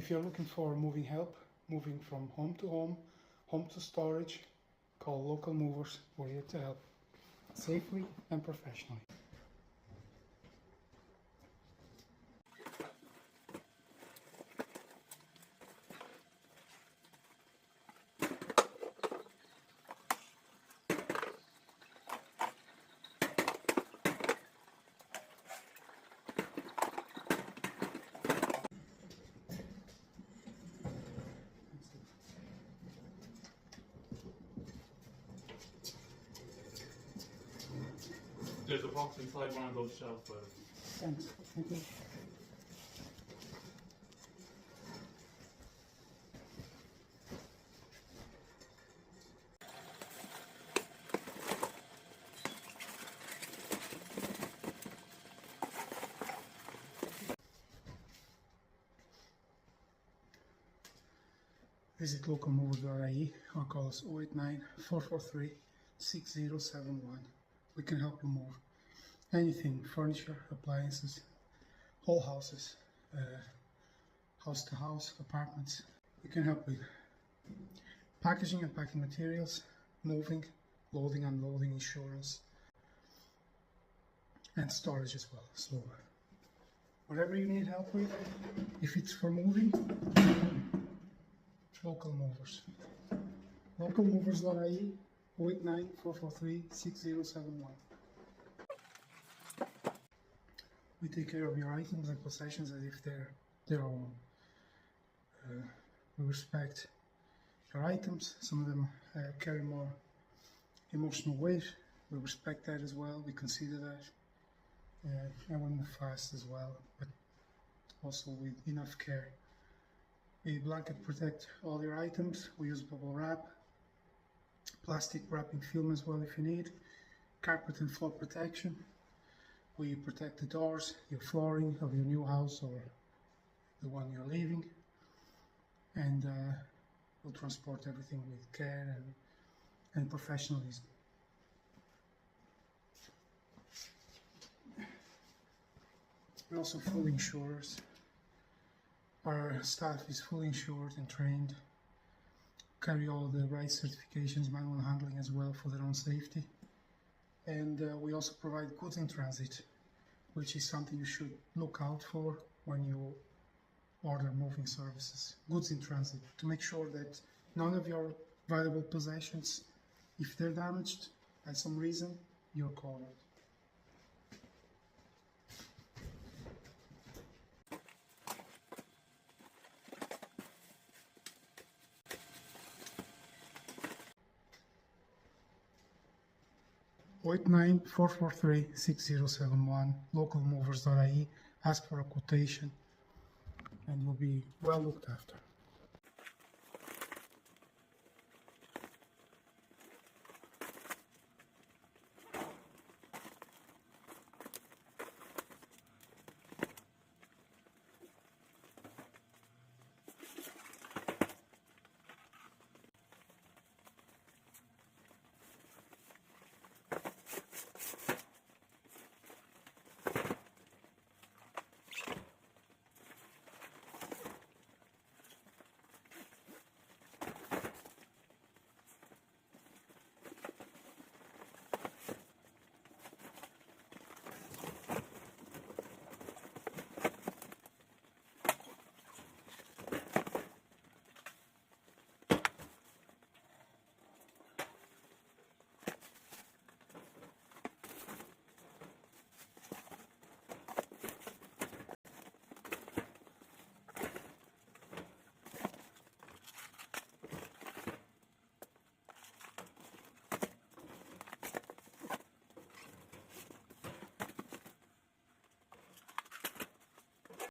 if you're looking for moving help, moving from home to home, home to storage, call Local Movers. We're here to help safely and professionally. There's a box inside one of those shelves, but Thanks. Thank you. Visit LocalMovers.ie or call us 089 443 6071. We can help you move anything, furniture, appliances, whole houses, house to house, apartments. We can help with packaging and packing materials, moving, loading, unloading, insurance, and storage as well. So whatever you need help with, if it's for moving, Local Movers. LocalMovers.ie 089 443 6071. We take care of your items and possessions as if they're their own. We respect your items. Some of them carry more emotional weight. We respect that as well. We consider that. And we move fast as well, but also with enough care. We blanket protect all your items. We use bubble wrap, plastic wrapping film as well if you need, carpet and floor protection. We protect the doors, your flooring of your new house or the one you're leaving, and we'll transport everything with care and professionalism. We're also full insurers. Our staff is fully insured and trained, carry all the right certifications, manual handling as well for their own safety. And we also provide goods in transit, which is something you should look out for when you order moving services. Goods in transit, to make sure that none of your valuable possessions, if they're damaged by some reason, you're covered. '89 443 6071, LocalMovers.ie. Ask for a quotation and you'll be well looked after.